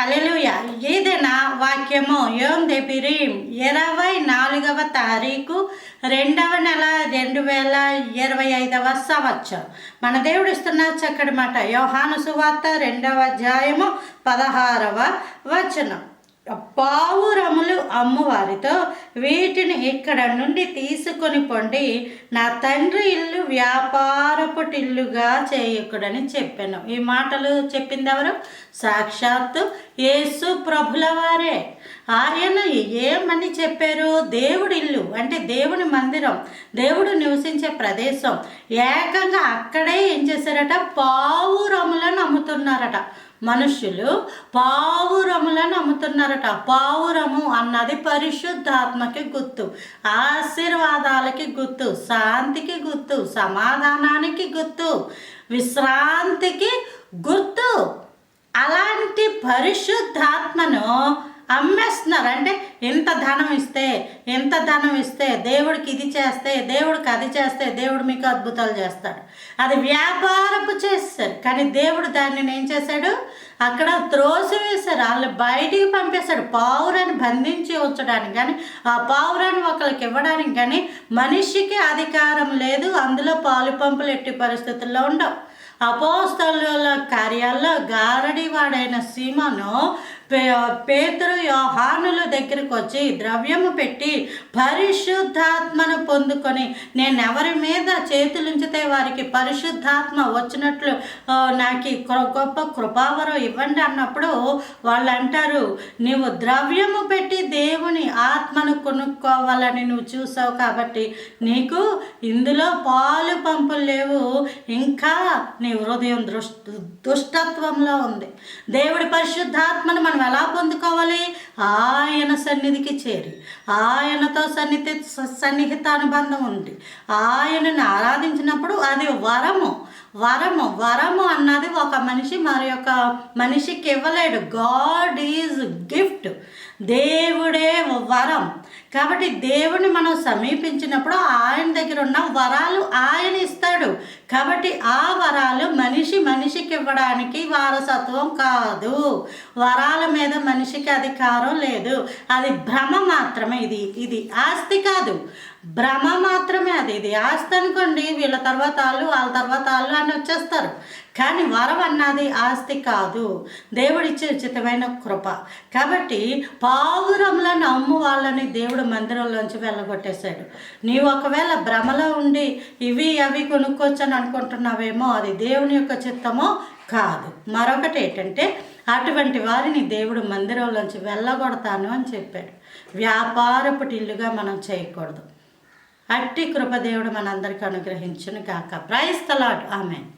హల్లెలూయా. ఏదైనా వాక్యము యోం దెబిరీం 24వ తారీఖు 2వ నెల 2025వ సంవత్సరం. మన దేవుడు ఇస్తున్న చక్కటి మాట యోహాను సువార్త 2వ అధ్యాయము 16వ వచనం. పావురములు అమ్మువారితో వీటిని ఇక్కడ నుండి తీసుకొని పొండి, నా తండ్రి ఇల్లు వ్యాపారపుటిల్లుగా చేయకుడని చెప్పాను. ఈ మాటలు చెప్పింది ఎవరు? సాక్షాత్తు యేసు ప్రభుల వారే. ఆయన ఏమని చెప్పారు? దేవుడి ఇల్లు అంటే దేవుని మందిరం, దేవుడు నివసించే ప్రదేశం. ఏకంగా అక్కడే ఏం చేశారట? పావురములను అమ్ముతున్నారట. మనుషులు పావురములను అమ్ముతున్నారట. పావురము అన్నది పరిశుద్ధాత్మకి గుర్తు, ఆశీర్వాదాలకి గుర్తు, శాంతికి గుర్తు, సమాధానానికి గుర్తు, విశ్రాంతికి గుర్తు. అలాంటి పరిశుద్ధాత్మను అమ్మేస్తున్నారు. అంటే ఎంత ధనం ఇస్తే దేవుడికి ఇది చేస్తే, దేవుడికి అది చేస్తే దేవుడు మీకు అద్భుతాలు చేస్తాడు. అది వ్యాపారపు చేస్తారు. కానీ దేవుడు దాన్ని ఏం చేశాడు? అక్కడ త్రోసివేశారు. వాళ్ళు బయటికి పంపేశాడు. పావురాన్ని బంధించి ఉంచడానికి కానీ, ఆ పావురాన్ని ఒకరికి ఇవ్వడానికి కానీ మనిషికి అధికారం లేదు. అందులో పాలు పంపులు ఎట్టి పరిస్థితుల్లో ఉండవు. అపోస్తలుల కార్యాల్లో గారడివాడైన సీమోను పేతురు యోహానుల దగ్గరికి వచ్చి ద్రవ్యము పెట్టి పరిశుద్ధాత్మను పొందుకొని, నేను ఎవరి మీద చేతులుంచితే వారికి పరిశుద్ధాత్మ వచ్చినట్లు నాకు గొప్ప కృపావరం ఇవ్వండి అన్నప్పుడు వాళ్ళు అంటారు, నువ్వు ద్రవ్యము పెట్టి దేవుని ఆత్మను కొనుక్కోవాలని నువ్వు చూసావు కాబట్టి నీకు ఇందులో పాలు పంపులు లేవు, ఇంకా నీ హృదయం దుష్టత్వంలో ఉంది. దేవుడి పరిశుద్ధాత్మను మనం ఎలా పొందుకోవాలి? ఆయన సన్నిధికి చేరి ఆయనతో సన్నిహిత అనుబంధం ఉంది. ఆయనను ఆరాధించినప్పుడు అది వరము అన్నది ఒక మనిషి మరి ఒక మనిషికి ఇవ్వలేడు. God is gift. దేవుడే వరం. కాబట్టి దేవుని మనం సమీపించినప్పుడు ఆయన దగ్గర ఉన్న వరాలు ఆయన ఇస్తాడు. కాబట్టి ఆ వరాలు మనిషికి ఇవ్వడానికి వారసత్వం కాదు. వరాల మీద మనిషికి అధికారం లేదు. అది భ్రమ మాత్రమే. ఇది ఆస్తి కాదు, భ్రమ మాత్రమే. ఇది ఆస్తి అనుకోండి, వీళ్ళ తర్వాత వాళ్ళ తర్వాత వాళ్ళు అని వచ్చేస్తారు. కానీ వరం అన్నది ఆస్తి కాదు, దేవుడిచ్చే ఉచితమైన కృప. కాబట్టి పావురములను అమ్ము వాళ్ళని దేవుడు మందిరంలోంచి వెళ్ళగొట్టేశాడు. నీవు ఒకవేళ భ్రమలో ఉండి ఇవి అవి కొనుక్కోవచ్చని అనుకుంటున్నావేమో, అది దేవుని యొక్క చిత్తమో కాదు. మరొకటి ఏంటంటే, అటువంటి వారిని దేవుడు మందిరంలోంచి వెళ్ళగొడతాను అని చెప్పాడు. వ్యాపారపుటిల్లుగా మనం చేయకూడదు. అట్టి కృప దేవుడు మనందరికీ అనుగ్రహించును గాక. Praise the Lord. ఆమేన్.